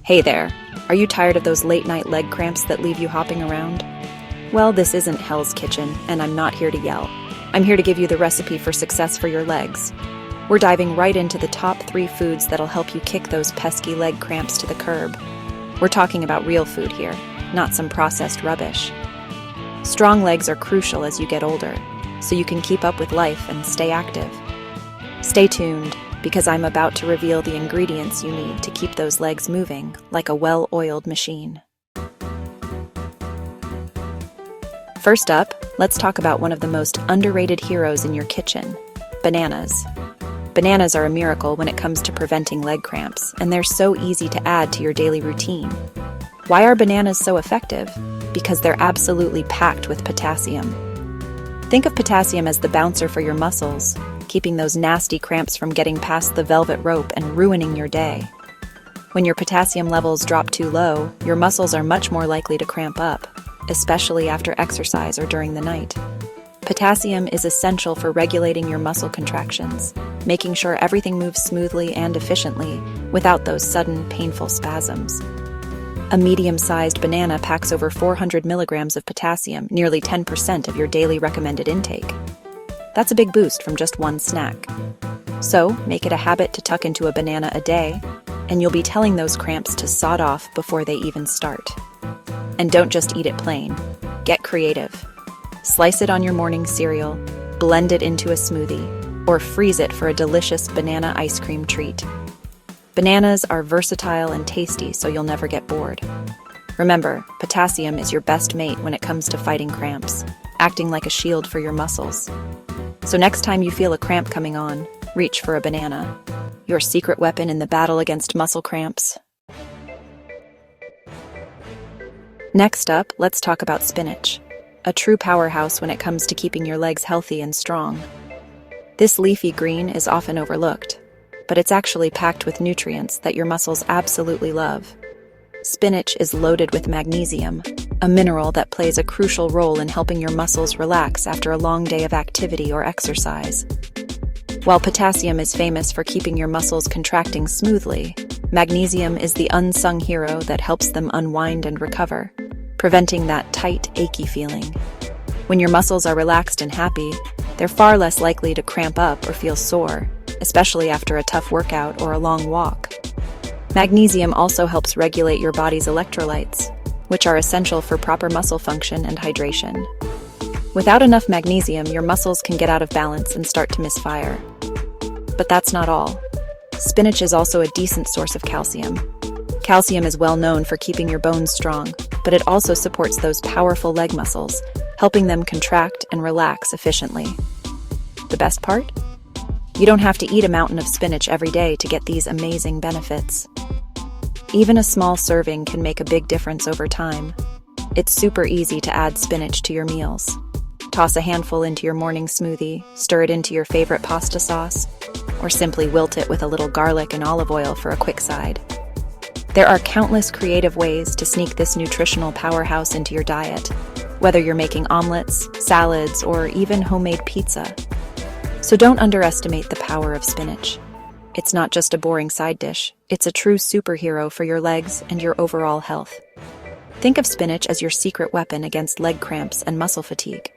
Hey there, are you tired of those late-night leg cramps that leave you hopping around? Well, this isn't Hell's Kitchen, and I'm not here to yell. I'm here to give you the recipe for success for your legs. We're diving right into the top 3 foods that'll help you kick those pesky leg cramps to the curb. We're talking about real food here, not some processed rubbish. Strong legs are crucial as you get older, so you can keep up with life and stay active. Stay tuned, because I'm about to reveal the ingredients you need to keep those legs moving like a well-oiled machine. First up, let's talk about one of the most underrated heroes in your kitchen, bananas. Bananas are a miracle when it comes to preventing leg cramps, and they're so easy to add to your daily routine. Why are bananas so effective? Because they're absolutely packed with potassium. Think of potassium as the bouncer for your muscles, keeping those nasty cramps from getting past the velvet rope and ruining your day. When your potassium levels drop too low, your muscles are much more likely to cramp up, especially after exercise or during the night. Potassium is essential for regulating your muscle contractions, making sure everything moves smoothly and efficiently without those sudden, painful spasms. A medium-sized banana packs over 400 milligrams of potassium, nearly 10% of your daily recommended intake. That's a big boost from just one snack. So, make it a habit to tuck into a banana a day, and you'll be telling those cramps to sod off before they even start. And don't just eat it plain. Get creative. Slice it on your morning cereal, blend it into a smoothie, or freeze it for a delicious banana ice cream treat. Bananas are versatile and tasty, so you'll never get bored. Remember, potassium is your best mate when it comes to fighting cramps, acting like a shield for your muscles. So next time you feel a cramp coming on, reach for a banana, your secret weapon in the battle against muscle cramps. Next up, let's talk about spinach, a true powerhouse when it comes to keeping your legs healthy and strong. This leafy green is often overlooked, but it's actually packed with nutrients that your muscles absolutely love. Spinach is loaded with magnesium, a mineral that plays a crucial role in helping your muscles relax after a long day of activity or exercise. While potassium is famous for keeping your muscles contracting smoothly, magnesium is the unsung hero that helps them unwind and recover, preventing that tight, achy feeling. When your muscles are relaxed and happy, they're far less likely to cramp up or feel sore, especially after a tough workout or a long walk. Magnesium also helps regulate your body's electrolytes, which are essential for proper muscle function and hydration. Without enough magnesium, your muscles can get out of balance and start to misfire. But that's not all. Spinach is also a decent source of calcium. Calcium is well known for keeping your bones strong, but it also supports those powerful leg muscles, helping them contract and relax efficiently. The best part? You don't have to eat a mountain of spinach every day to get these amazing benefits. Even a small serving can make a big difference over time. It's super easy to add spinach to your meals. Toss a handful into your morning smoothie, stir it into your favorite pasta sauce, or simply wilt it with a little garlic and olive oil for a quick side. There are countless creative ways to sneak this nutritional powerhouse into your diet, whether you're making omelets, salads, or even homemade pizza. So don't underestimate the power of spinach. It's not just a boring side dish, it's a true superhero for your legs and your overall health. Think of spinach as your secret weapon against leg cramps and muscle fatigue.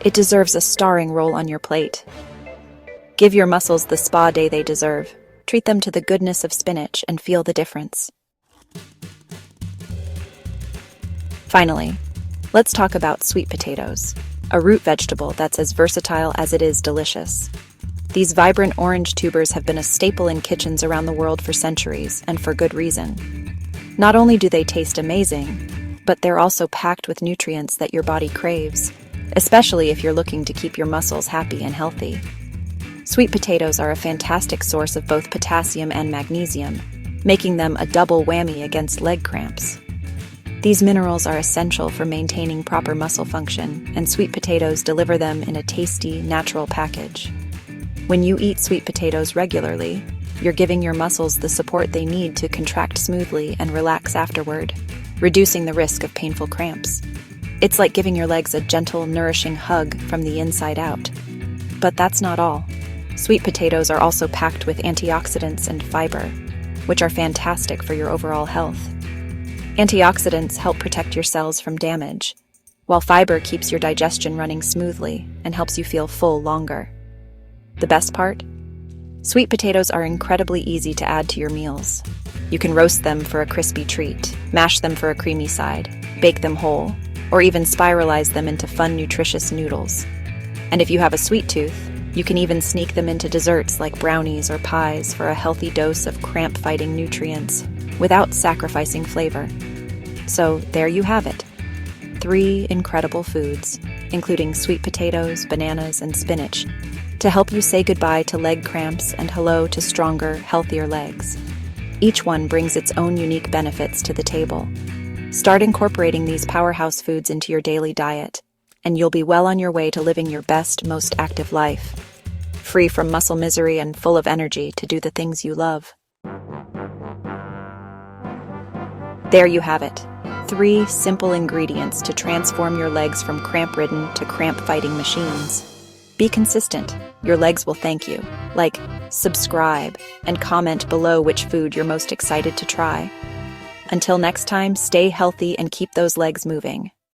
It deserves a starring role on your plate. Give your muscles the spa day they deserve. Treat them to the goodness of spinach and feel the difference. Finally, let's talk about sweet potatoes, a root vegetable that's as versatile as it is delicious. These vibrant orange tubers have been a staple in kitchens around the world for centuries, and for good reason. Not only do they taste amazing, but they're also packed with nutrients that your body craves, especially if you're looking to keep your muscles happy and healthy. Sweet potatoes are a fantastic source of both potassium and magnesium, making them a double whammy against leg cramps. These minerals are essential for maintaining proper muscle function, and sweet potatoes deliver them in a tasty, natural package. When you eat sweet potatoes regularly, you're giving your muscles the support they need to contract smoothly and relax afterward, reducing the risk of painful cramps. It's like giving your legs a gentle, nourishing hug from the inside out. But that's not all. Sweet potatoes are also packed with antioxidants and fiber. which are fantastic for your overall health. Antioxidants help protect your cells from damage, while fiber keeps your digestion running smoothly and helps you feel full longer. The best part? Sweet potatoes are incredibly easy to add to your meals. You can roast them for a crispy treat, mash them for a creamy side, bake them whole, or even spiralize them into fun, nutritious noodles. And if you have a sweet tooth, you can even sneak them into desserts like brownies or pies for a healthy dose of cramp-fighting nutrients without sacrificing flavor. So there you have it. 3 incredible foods, including sweet potatoes, bananas, and spinach, to help you say goodbye to leg cramps and hello to stronger, healthier legs. Each one brings its own unique benefits to the table. Start incorporating these powerhouse foods into your daily diet, and you'll be well on your way to living your best, most active life, free from muscle misery and full of energy to do the things you love. There you have it. 3 simple ingredients to transform your legs from cramp-ridden to cramp-fighting machines. Be consistent. Your legs will thank you. Like, subscribe, and comment below which food you're most excited to try. Until next time, stay healthy and keep those legs moving.